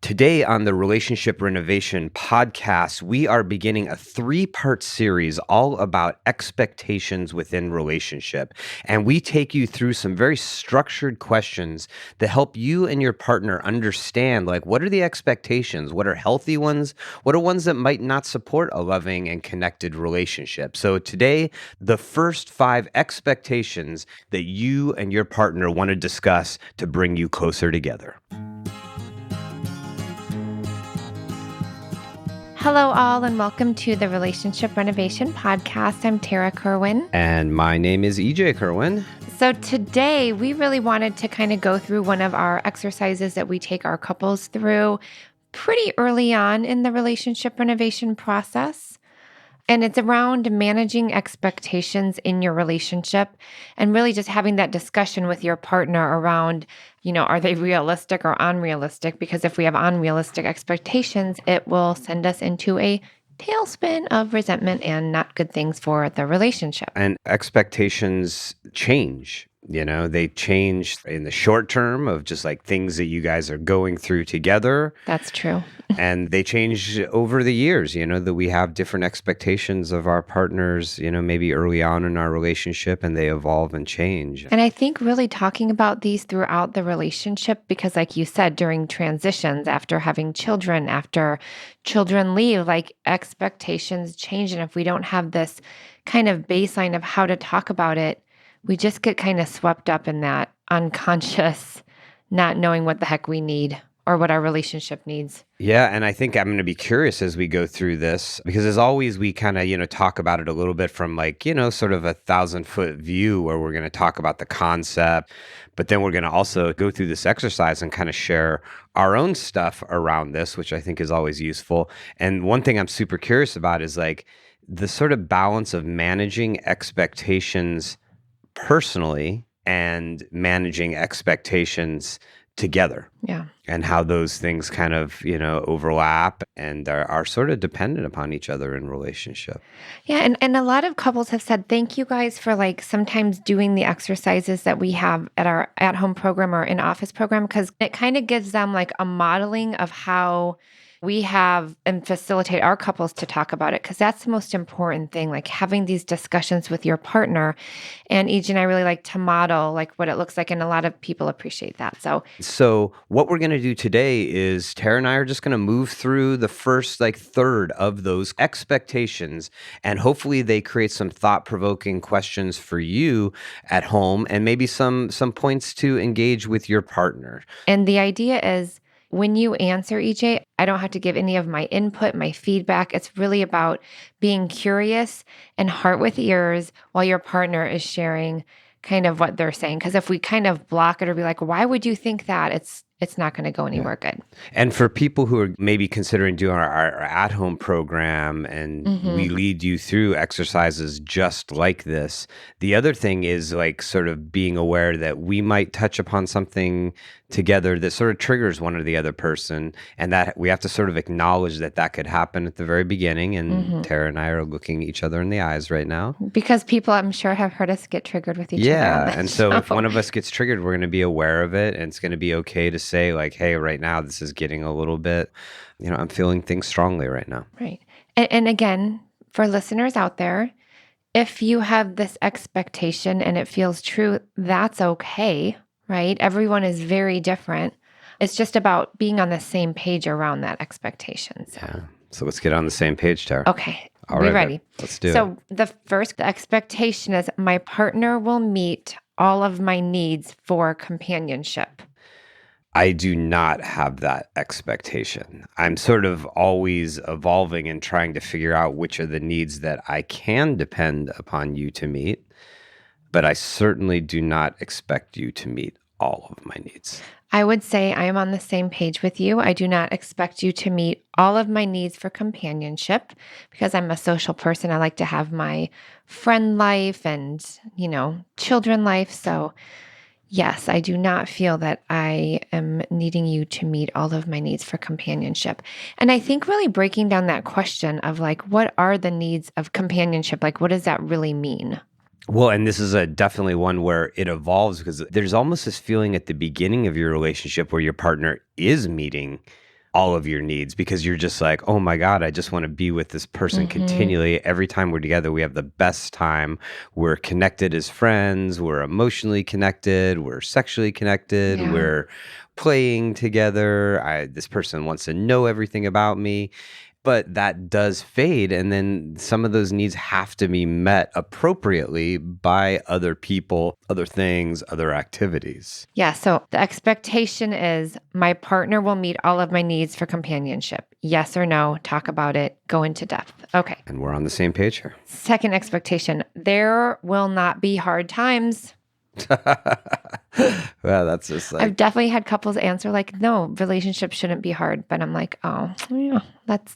Today on the Relationship Renovation podcast, we are beginning a 3-part series all about expectations within relationship. And we take you through some very structured questions that help you and your partner understand, like, what are the expectations? What are healthy ones? What are ones that might not support a loving and connected relationship? So today, the first 5 expectations that you and your partner want to discuss to bring you closer together. Hello, all, and welcome to the Relationship Renovation podcast. I'm Tarah Kerwin. And my name is E.J. Kerwin. So today, we really wanted to kind of go through one of our exercises that we take our couples through pretty early on in the relationship renovation process. And it's around managing expectations in your relationship and really just having that discussion with your partner around, are they realistic or unrealistic? Because if we have unrealistic expectations, it will send us into a tailspin of resentment and not good things for the relationship. And expectations change. They change in the short term of just like things that you guys are going through together. That's true. And they change over the years, that we have different expectations of our partners, maybe early on in our relationship, and they evolve and change. And I think really talking about these throughout the relationship, because like you said, during transitions, after having children, after children leave, like expectations change. And if we don't have this kind of baseline of how to talk about it, we just get kind of swept up in that unconscious, not knowing what the heck we need or what our relationship needs. Yeah, and I think I'm going to be curious as we go through this, because as always, we kind of, talk about it a little bit from like, sort of a 1,000-foot view where we're going to talk about the concept, but then we're going to also go through this exercise and kind of share our own stuff around this, which I think is always useful. And one thing I'm super curious about is like the sort of balance of managing expectations personally and managing expectations together. Yeah. And how those things kind of, overlap and are sort of dependent upon each other in relationship. Yeah. And a lot of couples have said, thank you guys for like sometimes doing the exercises that we have at our at-home program or in-office program, because it kind of gives them like a modeling of how we have and facilitate our couples to talk about it, because that's the most important thing, like having these discussions with your partner. And E.J. and I really like to model like what it looks like, and a lot of people appreciate that. So what we're going to do today is Tara and I are just going to move through the first like third of those expectations, and hopefully they create some thought-provoking questions for you at home and maybe some points to engage with your partner. And the idea is, when you answer, E.J., I don't have to give any of my input, my feedback. It's really about being curious and heart with ears while your partner is sharing kind of what they're saying. Because if we kind of block it or be like, why would you think that? It's not going to go anywhere good. And for people who are maybe considering doing our at-home program and we lead you through exercises just like this, the other thing is like sort of being aware that we might touch upon something together that sort of triggers one or the other person, and that we have to sort of acknowledge that could happen at the very beginning. And Tara and I are looking each other in the eyes right now. Because people, I'm sure, have heard us get triggered with each other. Yeah, and so if one of us gets triggered, we're going to be aware of it, and it's going to be okay to say like, hey, right now this is getting a little bit, I'm feeling things strongly right now. Right. And again, for listeners out there, if you have this expectation and it feels true, that's okay, right? Everyone is very different. It's just about being on the same page around that expectation. Yeah. So let's get on the same page, Tara. Okay. All Be right, ready. Let's do it. So the first expectation is my partner will meet all of my needs for companionship. I do not have that expectation. I'm sort of always evolving and trying to figure out which are the needs that I can depend upon you to meet, but I certainly do not expect you to meet all of my needs. I would say I am on the same page with you. I do not expect you to meet all of my needs for companionship, because I'm a social person. I like to have my friend life and, children life. So yes, I do not feel that I am needing you to meet all of my needs for companionship. And I think really breaking down that question of like, what are the needs of companionship? Like, what does that really mean? Well, and this is definitely one where it evolves, because there's almost this feeling at the beginning of your relationship where your partner is meeting all of your needs because you're just like, oh my God, I just want to be with this person Mm-hmm. continually. Every time we're together, we have the best time. We're connected as friends. We're emotionally connected. We're sexually connected. Yeah. We're playing together. This person wants to know everything about me. But that does fade. And then some of those needs have to be met appropriately by other people, other things, other activities. Yeah. So the expectation is my partner will meet all of my needs for companionship. Yes or no, talk about it, go into depth. Okay. And we're on the same page here. Second expectation, there will not be hard times. Well, that's just I've like, definitely had couples answer like, no, relationships shouldn't be hard. But I'm like, oh, yeah,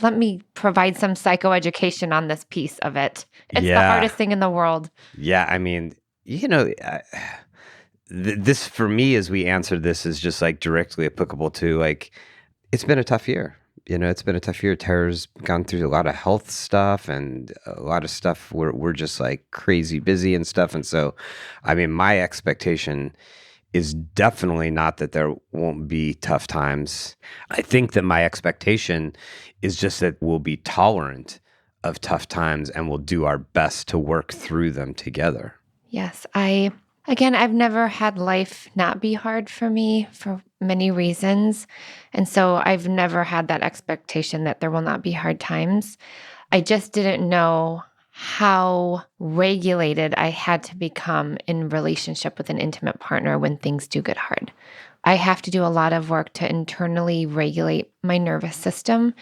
let me provide some psychoeducation on this piece of it. It's the yeah. hardest thing in the world. Yeah. I mean, this for me, as we answer this, is just like directly applicable to like, it's been a tough year. It's been a tough year. Tara's gone through a lot of health stuff and a lot of stuff. We're just like crazy busy and stuff. And so, I mean, my expectation is definitely not that there won't be tough times. I think that my expectation is just that we'll be tolerant of tough times and we'll do our best to work through them together. Yes. I've never had life not be hard for me for many reasons. And so I've never had that expectation that there will not be hard times. I just didn't know how regulated I had to become in relationship with an intimate partner when things do get hard. I have to do a lot of work to internally regulate my nervous system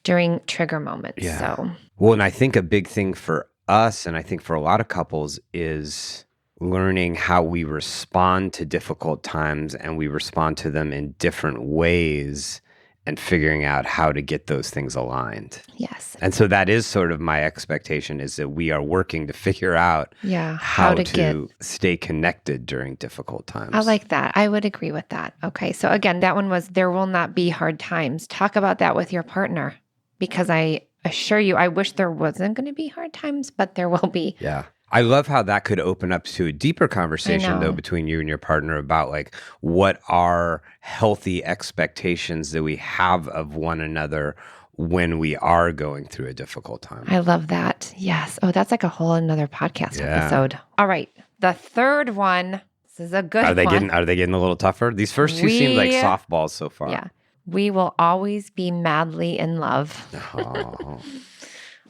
during trigger moments. Yeah. So, Well, and I think a big thing for us, and I think for a lot of couples, is learning how we respond to difficult times, and we respond to them in different ways, and figuring out how to get those things aligned. yes. And so that is sort of my expectation, is that we are working to figure out Yeah. how to stay connected during difficult times. I like that. I would agree with that. Okay. So again, that one was there will not be hard times. Talk about that with your partner because I assure you, I wish there wasn't going to be hard times, but there will be. Yeah. I love how that could open up to a deeper conversation, though, between you and your partner about like what are healthy expectations that we have of one another when we are going through a difficult time. I love that. Yes. Oh, that's like a whole another podcast episode. All right. The third one. This is a good one. Are they getting a little tougher? These first two seem like softballs so far. Yeah. We will always be madly in love. Oh.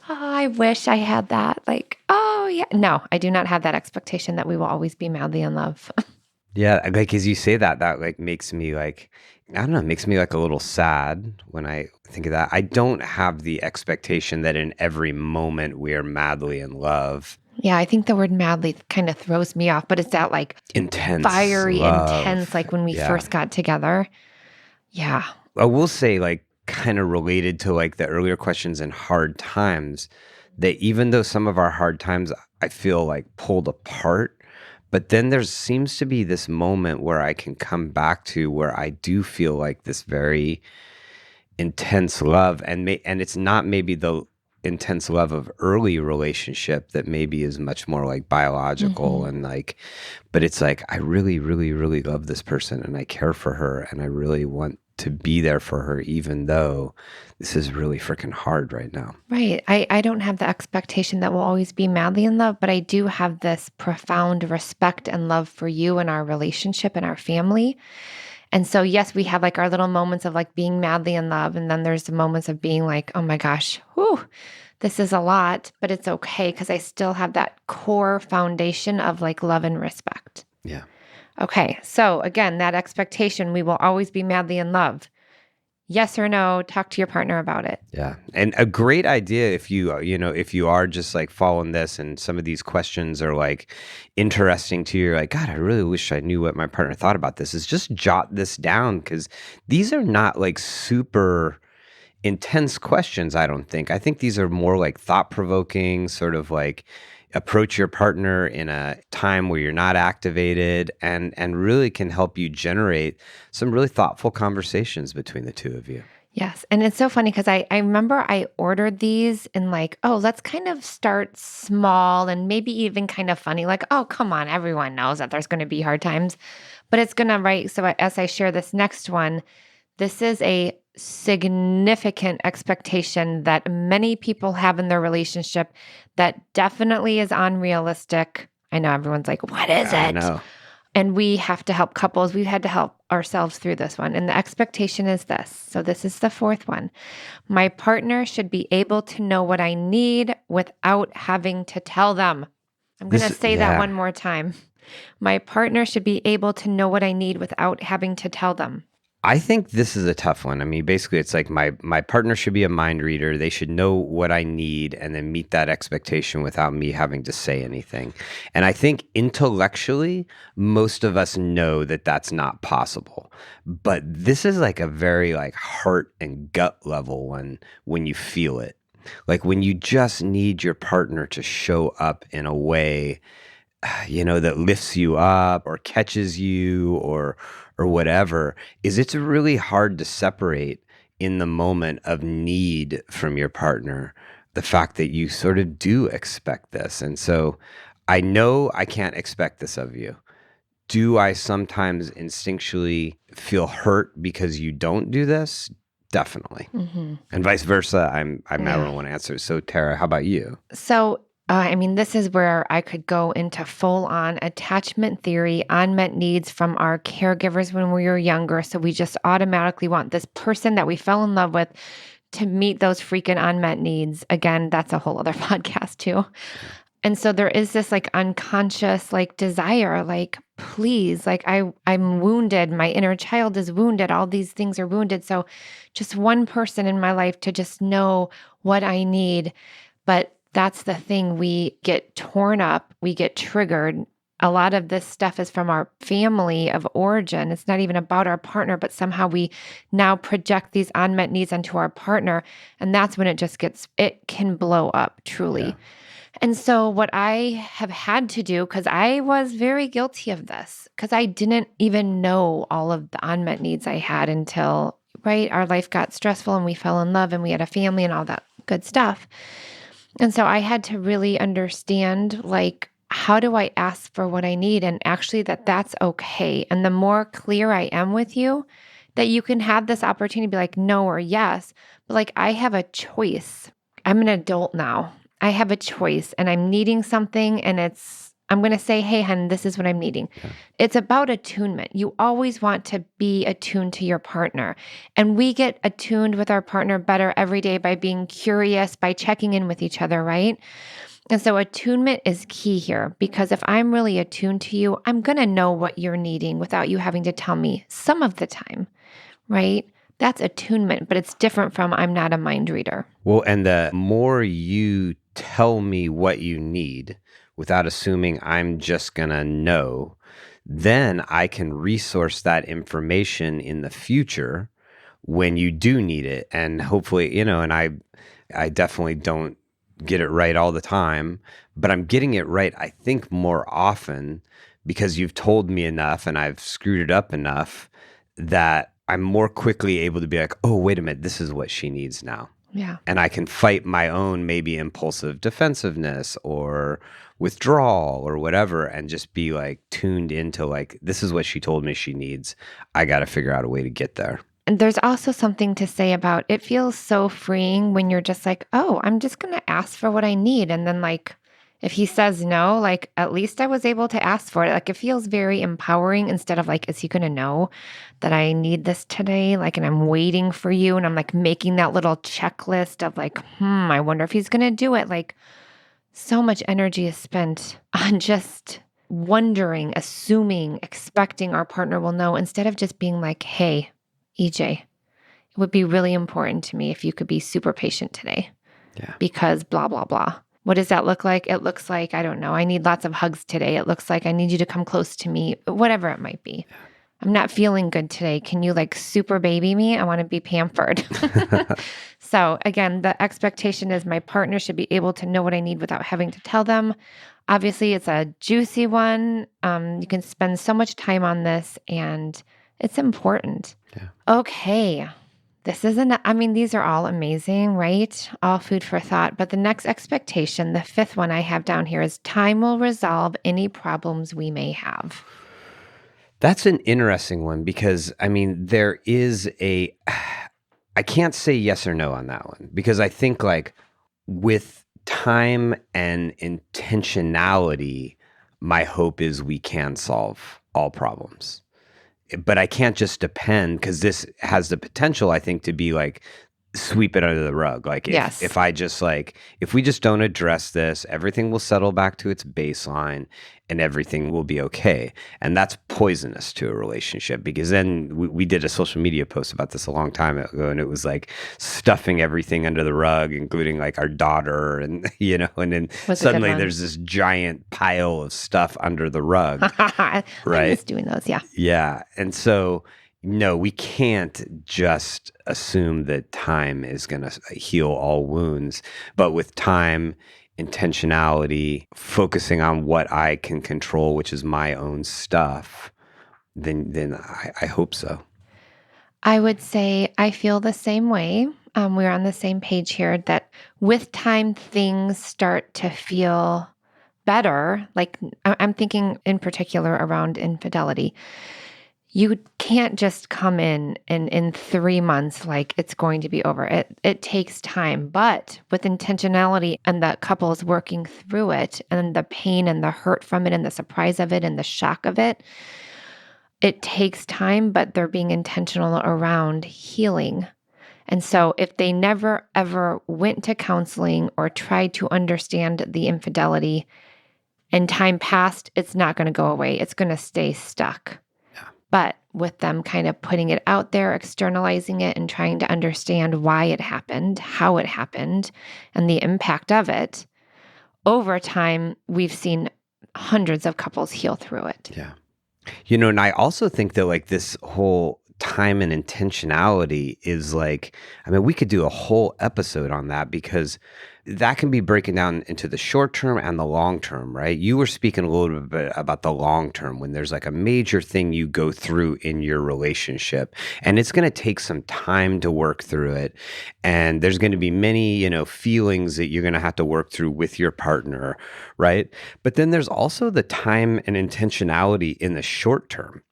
Oh, I wish I had that. Like, oh, yeah. No, I do not have that expectation that we will always be madly in love. Yeah, like as you say that like makes me like, I don't know, makes me like a little sad when I think of that. I don't have the expectation that in every moment we are madly in love. Yeah, I think the word madly kind of throws me off, but it's that like intense, fiery, love. intense, like when we first got together. Yeah. I will say, like, kind of related to like the earlier questions in hard times, that even though some of our hard times I feel like pulled apart, but then there seems to be this moment where I can come back to where I do feel like this very intense love, and it's not maybe the intense love of early relationship that maybe is much more like biological and like, but it's like I really, really, really love this person and I care for her and I really want to be there for her, even though this is really freaking hard right now. Right. I don't have the expectation that we'll always be madly in love, but I do have this profound respect and love for you and our relationship and our family. And so, yes, we have like our little moments of like being madly in love. And then there's the moments of being like, oh my gosh, whew, this is a lot, but it's okay because I still have that core foundation of like love and respect. Yeah. Okay. So again, that expectation, we will always be madly in love. Yes or no, talk to your partner about it. Yeah. And a great idea if if you are just like following this and some of these questions are like interesting to you, you're like, God, I really wish I knew what my partner thought about this, is just jot this down, because these are not like super intense questions, I don't think. I think these are more like thought-provoking, sort of like approach your partner in a time where you're not activated, and really can help you generate some really thoughtful conversations between the two of you. Yes. And it's so funny because I remember I ordered these in like, oh, let's kind of start small and maybe even kind of funny. Like, oh, come on, everyone knows that there's going to be hard times, but it's going to, right? So as I share this next one, This is a significant expectation that many people have in their relationship that definitely is unrealistic. I know everyone's like, what is I it? know. And we have to help couples. We've had to help ourselves through this one. And the expectation is this. So this is the fourth one. My partner should be able to know what I need without having to tell them. I'm going to say that one more time. My partner should be able to know what I need without having to tell them. I think this is a tough one. I mean, basically, it's like my partner should be a mind reader. They should know what I need and then meet that expectation without me having to say anything. And I think intellectually, most of us know that that's not possible. But this is like a very like heart and gut level one when you feel it. Like when you just need your partner to show up in a way that lifts you up or catches you or whatever, is it's really hard to separate in the moment of need from your partner the fact that you sort of do expect this. And so I know I can't expect this of you. Do I sometimes instinctually feel hurt because you don't do this? Definitely. Mm-hmm. And vice versa. I'm Yeah. not one answer. So Tara, how about you? So, this is where I could go into full on attachment theory, unmet needs from our caregivers when we were younger. So we just automatically want this person that we fell in love with to meet those freaking unmet needs. Again, that's a whole other podcast too. And so there is this like unconscious like desire, like, please, like I'm wounded. My inner child is wounded. All these things are wounded. So just one person in my life to just know what I need. But that's the thing. We get torn up. We get triggered. A lot of this stuff is from our family of origin. It's not even about our partner, but somehow we now project these unmet needs onto our partner. And that's when it can blow up truly. Yeah. And so what I have had to do, because I was very guilty of this, because I didn't even know all of the unmet needs I had until, our life got stressful and we fell in love and we had a family and all that good stuff. And so I had to really understand, like, how do I ask for what I need? And actually that's okay. And the more clear I am with you, that you can have this opportunity to be like, no or yes, but like, I have a choice. I'm an adult now. I have a choice and I'm needing something and I'm going to say, hey, hun, this is what I'm needing. Yeah. It's about attunement. You always want to be attuned to your partner. And we get attuned with our partner better every day by being curious, by checking in with each other, right? And so attunement is key here because if I'm really attuned to you, I'm going to know what you're needing without you having to tell me some of the time, right? That's attunement, but it's different from I'm not a mind reader. Well, and the more you tell me what you need without assuming I'm just going to know, then I can resource that information in the future when you do need it. And hopefully, and I definitely don't get it right all the time, but I'm getting it right, I think, more often because you've told me enough and I've screwed it up enough that I'm more quickly able to be like, oh, wait a minute, this is what she needs now. Yeah. And I can fight my own maybe impulsive defensiveness or withdrawal or whatever and just be like tuned into like, this is what she told me she needs. I got to figure out a way to get there. And there's also something to say about it feels so freeing when you're just like, oh, I'm just going to ask for what I need. And then like, if he says no, like at least I was able to ask for it. Like it feels very empowering instead of like, is he going to know that I need this today? Like, and I'm waiting for you. And I'm like making that little checklist of like, I wonder if he's going to do it. Like so much energy is spent on just wondering, assuming, expecting our partner will know instead of just being like, hey, EJ, it would be really important to me if you could be super patient today. Yeah. Because blah, blah, blah. What does that look like? It looks like, I don't know, I need lots of hugs today. It looks like I need you to come close to me, whatever it might be. I'm not feeling good today. Can you like super baby me? I want to be pampered. So again, the expectation is my partner should be able to know what I need without having to tell them. Obviously, it's a juicy one. You can spend so much time on this and it's important. Yeah. Okay. These are all amazing, right? All food for thought. But the next expectation, the fifth one I have down here is time will resolve any problems we may have. That's an interesting one because I mean, there is I can't say yes or no on that one because I think like with time and intentionality, my hope is we can solve all problems. But I can't just depend because this has the potential, I think, to be like sweep it under the rug. Like Yes. if we just don't address this, everything will settle back to its baseline and everything will be okay. And that's poisonous to a relationship because then we did a social media post about this a long time ago and it was like stuffing everything under the rug, including like our daughter and and then Was a good suddenly one. there's this giant pile of stuff under the rug, I right? miss doing those. Yeah. Yeah. And so, no, we can't just assume that time is going to heal all wounds. But with time, intentionality, focusing on what I can control, which is my own stuff, then I hope so. I would say I feel the same way. We're on the same page here that with time, things start to feel better. Like I'm thinking in particular around infidelity. You can't just come in and in 3 months, like it's going to be over. It takes time, but with intentionality and the couples working through it and the pain and the hurt from it and the surprise of it and the shock of it, it takes time, but they're being intentional around healing. And so if they never ever went to counseling or tried to understand the infidelity and time passed, it's not going to go away. It's going to stay stuck. Yeah. But with them kind of putting it out there, externalizing it, and trying to understand why it happened, how it happened, and the impact of it, over time, we've seen hundreds of couples heal through it. Yeah. And I also think that like this whole time and intentionality is like, I mean, we could do a whole episode on that because that can be breaking down into the short term and the long term, right? You were speaking a little bit about the long term when there's like a major thing you go through in your relationship and it's going to take some time to work through it. And there's going to be many, feelings that you're going to have to work through with your partner, right? But then there's also the time and intentionality in the short term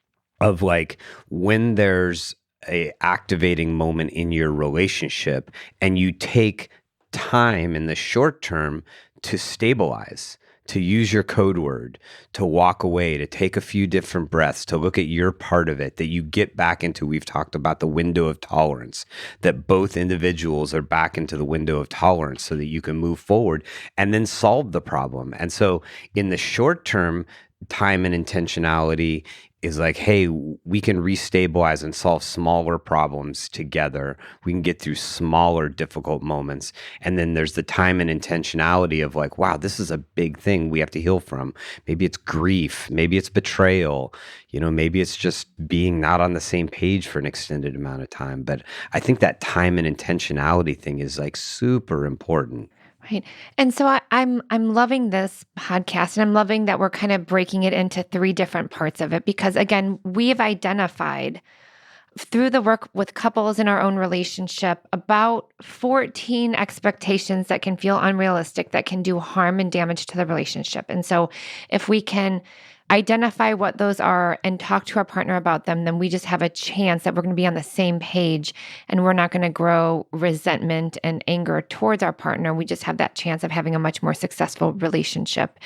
of like when there's a activating moment in your relationship and you take time in the short term to stabilize, to use your code word, to walk away, to take a few different breaths, to look at your part of it, that you get back into, we've talked about the window of tolerance, that both individuals are back into the window of tolerance so that you can move forward and then solve the problem. And so in the short term, time and intentionality is like, hey, we can restabilize and solve smaller problems together. We can get through smaller, difficult moments. And then there's the time and intentionality of like, wow, this is a big thing we have to heal from. Maybe it's grief. Maybe it's betrayal. Maybe it's just being not on the same page for an extended amount of time. But I think that time and intentionality thing is like super important. Right. And so I'm loving this podcast and I'm loving that we're kind of breaking it into 3 different parts of it because again, we've identified through the work with couples in our own relationship about 14 expectations that can feel unrealistic, that can do harm and damage to the relationship. And so if we can identify what those are and talk to our partner about them, then we just have a chance that we're going to be on the same page and we're not going to grow resentment and anger towards our partner. We just have that chance of having a much more successful relationship.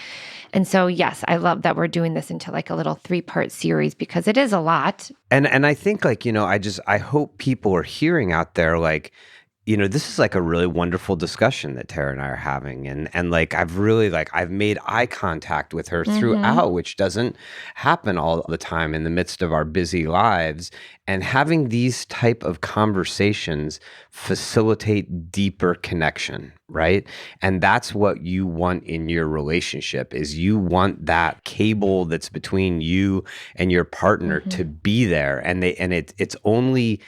And so, yes, I love that we're doing this into like a little 3-part series because it is a lot. And I think like, I hope people are hearing out there like, this is like a really wonderful discussion that Tarah and I are having. And like, I've made eye contact with her throughout, which doesn't happen all the time in the midst of our busy lives. And having these type of conversations facilitate deeper connection, right? And that's what you want in your relationship is you want that cable that's between you and your partner to be there. And it's only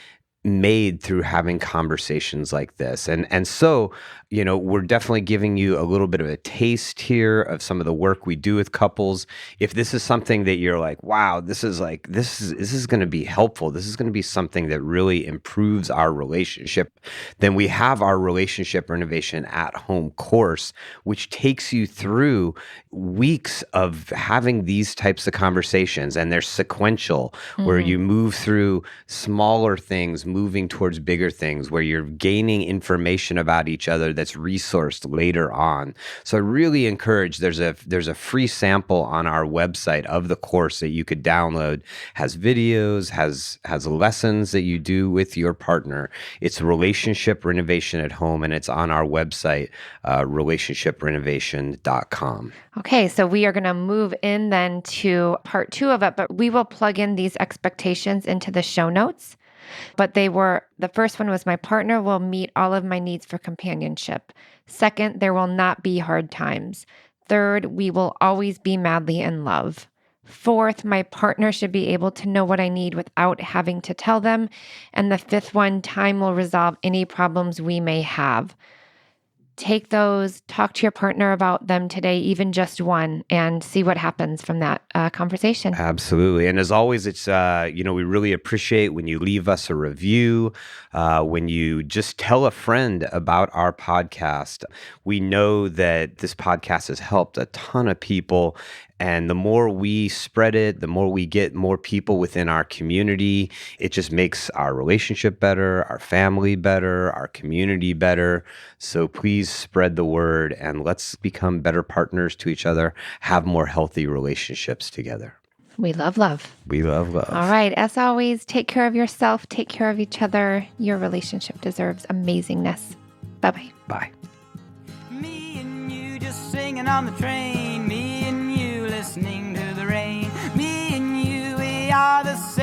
made through having conversations like this. And so, we're definitely giving you a little bit of a taste here of some of the work we do with couples. If this is something that you're like, wow, this is going to be helpful, this is going to be something that really improves our relationship, then we have our relationship renovation at home course, which takes you through weeks of having these types of conversations, and they're sequential, where you move through smaller things, moving towards bigger things, where you're gaining information about each other that's resourced later on. So I really encourage, there's a free sample on our website of the course that you could download, has videos, has lessons that you do with your partner. It's relationship renovation at home, and it's on our website, relationshiprenovation.com. Okay, so we are going to move in then to part 2 of it, but we will plug in these expectations into the show notes. But the first one was, my partner will meet all of my needs for companionship. Second, there will not be hard times. Third, we will always be madly in love. Fourth, my partner should be able to know what I need without having to tell them. And the fifth one, time will resolve any problems we may have. Take those, talk to your partner about them today, even just one, and see what happens from that conversation. Absolutely. And as always, it's, we really appreciate when you leave us a review, when you just tell a friend about our podcast. We know that this podcast has helped a ton of people. And the more we spread it, the more we get more people within our community. It just makes our relationship better, our family better, our community better. So please spread the word, and let's become better partners to each other, have more healthy relationships together. We love love. We love love. All right. As always, take care of yourself, take care of each other. Your relationship deserves amazingness. Bye-bye. Bye. Me and you just singing on the train. Me and you listening to the rain. Me and you, we are the same.